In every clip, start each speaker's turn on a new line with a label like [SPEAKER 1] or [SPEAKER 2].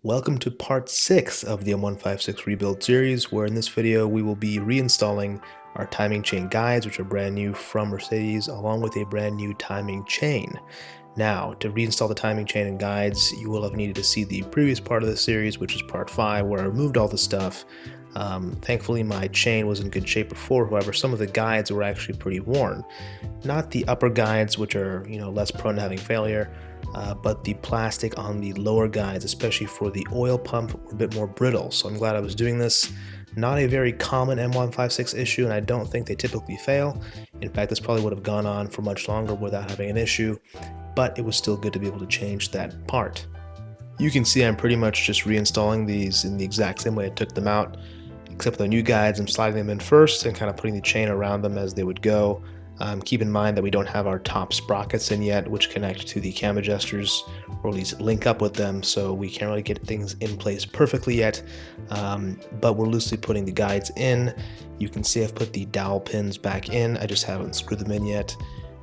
[SPEAKER 1] Welcome to part 6 of the M156 rebuild series, where in this video we will be reinstalling our timing chain guides, which are brand new from Mercedes, along with a brand new timing chain. Now, to reinstall the timing chain and guides, you will have needed to see the previous part of the series, which is part 5, where I removed all the stuff. Thankfully, my chain was in good shape before, however, some of the guides were actually pretty worn. Not the upper guides, which are less prone to having failure, but the plastic on the lower guides, especially for the oil pump, were a bit more brittle. So I'm glad I was doing this. Not a very common M156 issue, and I don't think they typically fail. In fact, this probably would have gone on for much longer without having an issue, but it was still good to be able to change that part. You can see I'm pretty much just reinstalling these in the exact same way I took them out, except for the new guides. I'm sliding them in first and kind of putting the chain around them as they would go. Keep in mind that we don't have our top sprockets in yet, which connect to the cam adjusters, or at least link up with them, so we can't really get things in place perfectly yet, but we're loosely putting the guides in. You can see I've put the dowel pins back in, I just haven't screwed them in yet.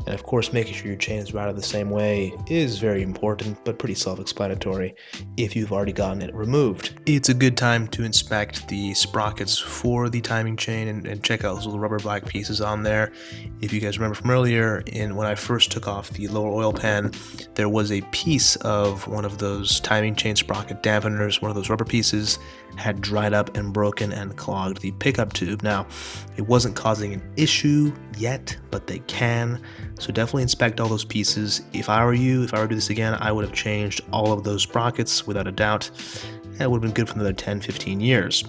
[SPEAKER 1] And of course, making sure your chain is routed the same way is very important, but pretty self-explanatory if you've already gotten it removed. It's a good time to inspect the sprockets for the timing chain and check out those little rubber black pieces on there. If you guys remember from earlier, when I first took off the lower oil pan, there was a piece of one of those timing chain sprocket dampeners, one of those rubber pieces, had dried up and broken and clogged the pickup tube. Now, it wasn't causing an issue yet, but they can. So definitely inspect all those pieces. If I were you, if I were to do this again, I would have changed all of those sprockets without a doubt. That would have been good for another 10-15 years.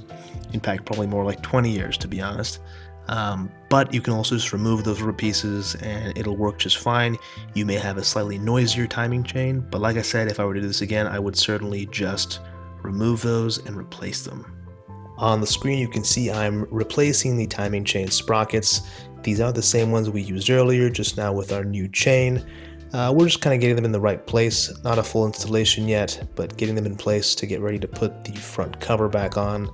[SPEAKER 1] In fact, probably more like 20 years, to be honest. But you can also just remove those rubber pieces and it'll work just fine. You may have a slightly noisier timing chain, but like I said, if I were to do this again, I would certainly just remove those and replace them. On the screen you can see I'm replacing the timing chain sprockets. These are the same ones we used earlier, just now with our new chain. We're just kind of getting them in the right place. Not a full installation yet, but getting them in place to get ready to put the front cover back on.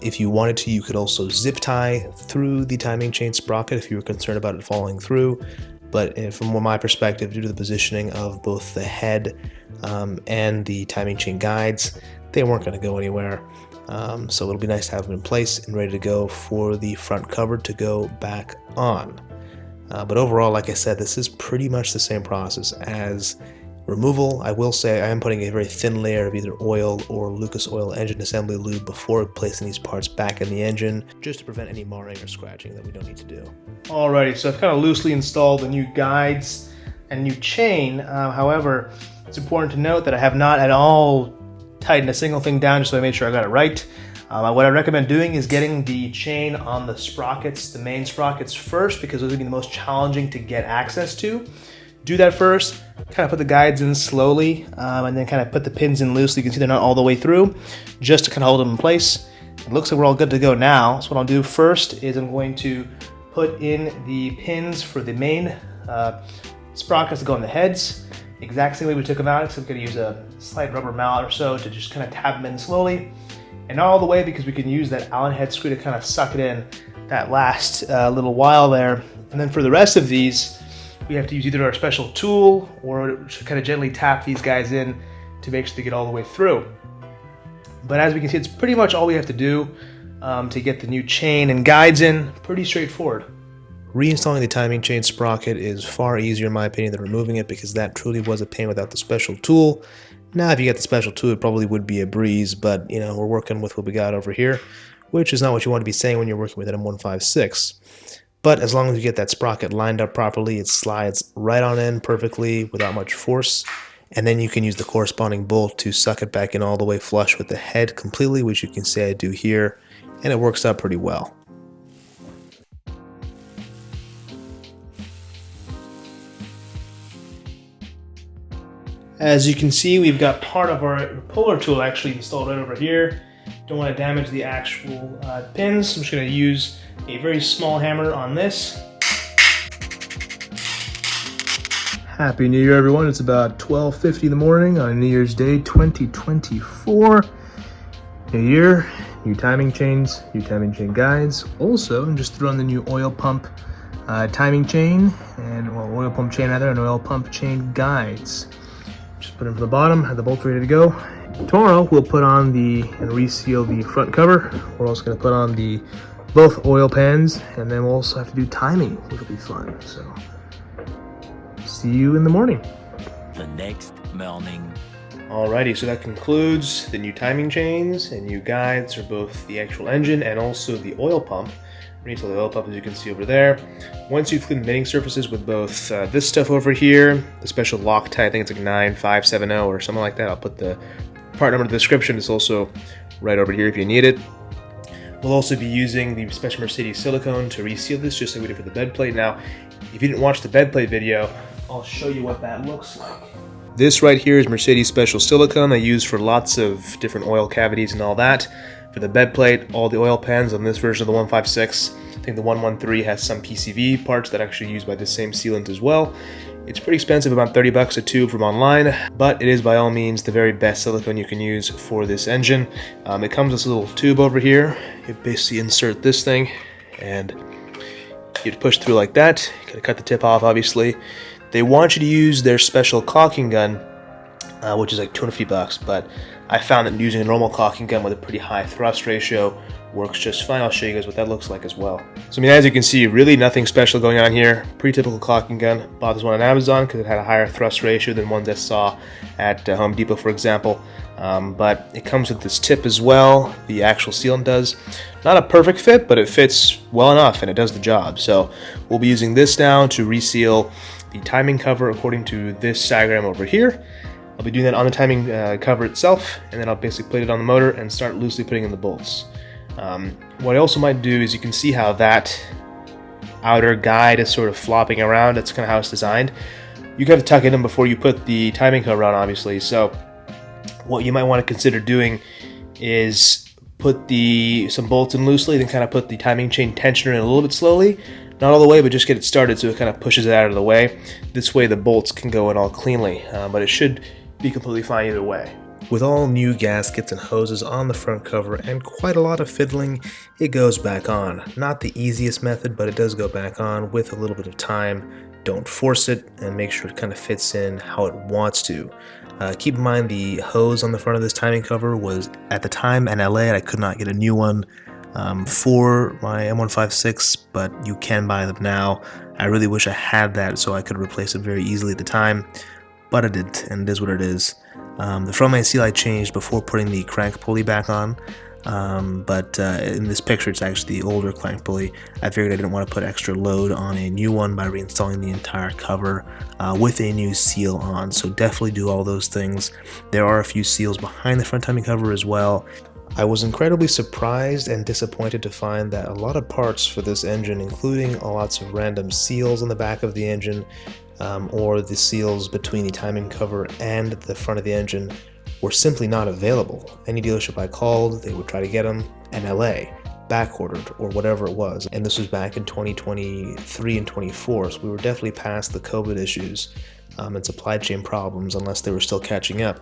[SPEAKER 1] If you wanted to, you could also zip tie through the timing chain sprocket if you were concerned about it falling through. But from my perspective, due to the positioning of both the head and the timing chain guides, they weren't going to go anywhere. So it'll be nice to have them in place and ready to go for the front cover to go back on. But overall, like I said, this is pretty much the same process as removal. I will say I am putting a very thin layer of either oil or Lucas Oil engine assembly lube before placing these parts back in the engine, just to prevent any marring or scratching that we don't need to do. Alrighty, so I've kind of loosely installed the new guides and new chain. However, it's important to note that I have not at all tightened a single thing down, just so I made sure I got it right. What I recommend doing is getting the chain on the sprockets, the main sprockets first, because those are going to be the most challenging to get access to. Do that first, kind of put the guides in slowly, and then kind of put the pins in loose so you can see they're not all the way through, just to kind of hold them in place. It looks like we're all good to go now. So what I'll do first is I'm going to put in the pins for the main sprockets that go on the heads. Exact same way we took them out, except we're going to use a slight rubber mallet or so to just kind of tab them in slowly. And not all the way, because we can use that Allen head screw to kind of suck it in that last little while there. And then for the rest of these, we have to use either our special tool or kind of gently tap these guys in to make sure they get all the way through. But as we can see, it's pretty much all we have to do to get the new chain and guides in. Pretty straightforward. Reinstalling the timing chain sprocket is far easier in my opinion than removing it, because that truly was a pain without the special tool. Now if you get the special tool, it probably would be a breeze, but we're working with what we got over here, which is not what you want to be saying when you're working with an M156. But as long as you get that sprocket lined up properly, it slides right on in perfectly without much force, and then you can use the corresponding bolt to suck it back in all the way flush with the head completely, which you can see I do here, and it works out pretty well. As you can see, we've got part of our puller tool actually installed right over here. Don't want to damage the actual pins. I'm just going to use a very small hammer on this. Happy New Year, everyone. It's about 12:50 in the morning on New Year's Day 2024. New year, new timing chains, new timing chain guides. Also, just threw on the new oil pump timing chain, and oil pump chain rather, and oil pump chain guides. Just put them from the bottom, have the bolts ready to go. Tomorrow we'll put on and reseal the front cover. We're also going to put on both oil pans, and then we'll also have to do timing, which will be fun. So see you in the morning.
[SPEAKER 2] The next morning.
[SPEAKER 1] Alrighty, so that concludes the new timing chains and new guides for both the actual engine and also the oil pump. Reinstall the oil pump, as you can see over there. Once you've cleaned the mating surfaces with both this stuff over here, the special Loctite, I think it's like 9570 or something like that. I'll put the part number in the description. It's also right over here if you need it. We'll also be using the special Mercedes silicone to reseal this, just like we did for the bed plate. Now, if you didn't watch the bed plate video, I'll show you what that looks like. This right here is Mercedes special silicone I use for lots of different oil cavities and all that. For the bed plate, all the oil pans on this version of the 156. I think the 113 has some PCV parts that are actually used by the same sealant as well. It's pretty expensive, about 30 bucks a tube from online, but it is by all means the very best silicone you can use for this engine. It comes with this little tube over here. You basically insert this thing and you push through like that. You gotta cut the tip off, obviously. They want you to use their special caulking gun, which is like 250 bucks, but I found that using a normal caulking gun with a pretty high thrust ratio works just fine. I'll show you guys what that looks like as well. So I mean, as you can see, really nothing special going on here. Pretty typical caulking gun. Bought this one on Amazon because it had a higher thrust ratio than ones I saw at Home Depot, for example. But it comes with this tip as well. The actual sealant does. Not a perfect fit, but it fits well enough and it does the job. So we'll be using this now to reseal the timing cover according to this diagram over here. I'll be doing that on the timing cover itself, and then I'll basically plate it on the motor and start loosely putting in the bolts. What I also might do is, you can see how that outer guide is sort of flopping around. That's kind of how it's designed. You have to tuck it in before you put the timing cover on, obviously. So what you might want to consider doing is put some bolts in loosely, then kind of put the timing chain tensioner in a little bit slowly. Not all the way, but just get it started so it kind of pushes it out of the way. This way the bolts can go in all cleanly, but it should be completely fine either way. With all new gaskets and hoses on the front cover and quite a lot of fiddling, it goes back on. Not the easiest method, but it does go back on with a little bit of time. Don't force it, and make sure it kind of fits in how it wants to. Keep in mind the hose on the front of this timing cover was, at the time, in LA, and I could not get a new one for my M156, but you can buy them now. I really wish I had that so I could replace it very easily at the time, but I didn't, and it is what it is. The front main seal I changed before putting the crank pulley back on, but in this picture it's actually the older crank pulley. I figured I didn't want to put extra load on a new one by reinstalling the entire cover with a new seal on, so definitely do all those things. There are a few seals behind the front timing cover as well. I was incredibly surprised and disappointed to find that a lot of parts for this engine, including lots of random seals on the back of the engine, or the seals between the timing cover and the front of the engine, were simply not available. Any dealership I called, they would try to get them, and LA, back ordered, or whatever it was. And this was back in 2023 and 24, so we were definitely past the COVID issues and supply chain problems, unless they were still catching up.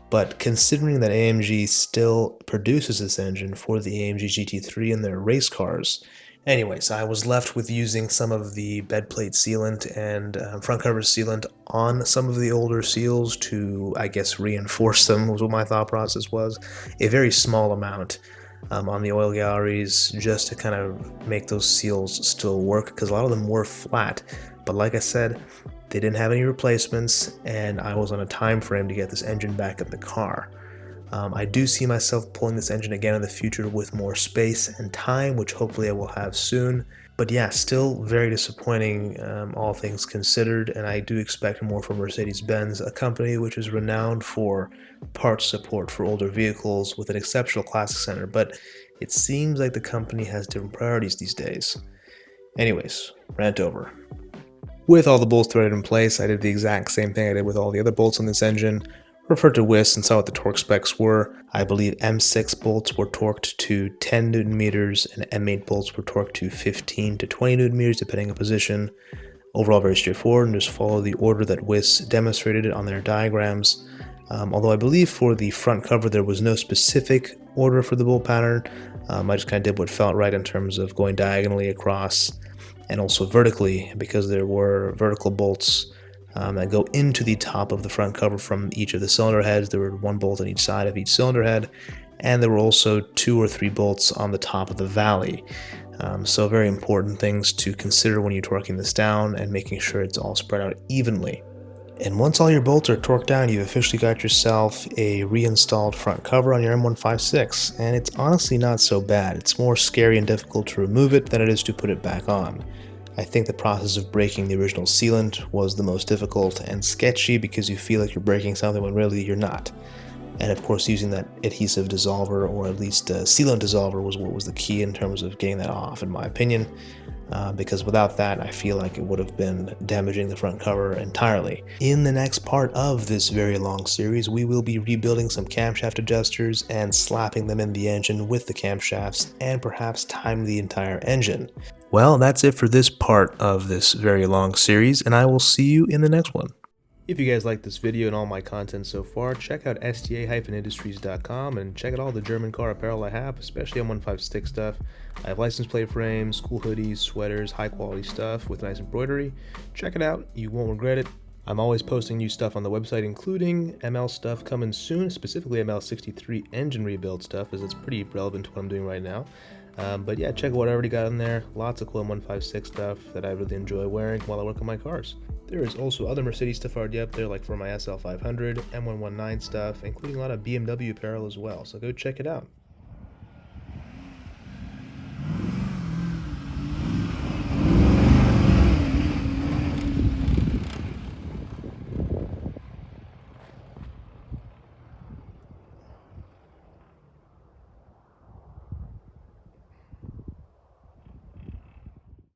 [SPEAKER 1] But considering that AMG still produces this engine for the AMG GT3 in their race cars, anyways, I was left with using some of the bed plate sealant and front cover sealant on some of the older seals to, I guess, reinforce them, was what my thought process was. A very small amount on the oil galleries, just to kind of make those seals still work, because a lot of them were flat. But like I said, they didn't have any replacements, and I was on a time frame to get this engine back in the car. I do see myself pulling this engine again in the future with more space and time, which hopefully I will have soon. But yeah, still very disappointing, all things considered, and I do expect more from Mercedes-Benz, a company which is renowned for parts support for older vehicles with an exceptional classic center, but it seems like the company has different priorities these days. Anyways, rant over. With all the bolts threaded in place, I did the exact same thing I did with all the other bolts on this engine. Referred to WIS and saw what the torque specs were. I believe M6 bolts were torqued to 10 Newton meters and M8 bolts were torqued to 15 to 20 Newton meters depending on position. Overall very straightforward, and just follow the order that WIS demonstrated it on their diagrams. Although I believe for the front cover there was no specific order for the bolt pattern. I just kind of did what felt right in terms of going diagonally across and also vertically, because there were vertical bolts that go into the top of the front cover from each of the cylinder heads. There were 1 bolt on each side of each cylinder head, and there were also 2 or 3 bolts on the top of the valley. So very important things to consider when you're torquing this down and making sure it's all spread out evenly. And once all your bolts are torqued down, you've officially got yourself a reinstalled front cover on your M156, and it's honestly not so bad. It's more scary and difficult to remove it than it is to put it back on. I think the process of breaking the original sealant was the most difficult and sketchy because you feel like you're breaking something when really you're not. And of course, using that adhesive dissolver, or at least sealant dissolver, was what was the key in terms of getting that off, in my opinion. Because without that, I feel like it would have been damaging the front cover entirely. In the next part of this very long series, we will be rebuilding some camshaft adjusters and slapping them in the engine with the camshafts and perhaps time the entire engine. Well, that's it for this part of this very long series, and I will see you in the next one. If you guys like this video and all my content so far, check out sta-industries.com and check out all the German car apparel I have, especially M156 stuff. I have license plate frames, cool hoodies, sweaters, high quality stuff with nice embroidery. Check it out, you won't regret it. I'm always posting new stuff on the website, including ML stuff coming soon, specifically ML63 engine rebuild stuff, as it's pretty relevant to what I'm doing right now. But yeah, check out what I already got in there. Lots of cool M156 stuff that I really enjoy wearing while I work on my cars. There is also other Mercedes stuff already up there, like for my SL500, M119 stuff, including a lot of BMW apparel as well, so go check it out.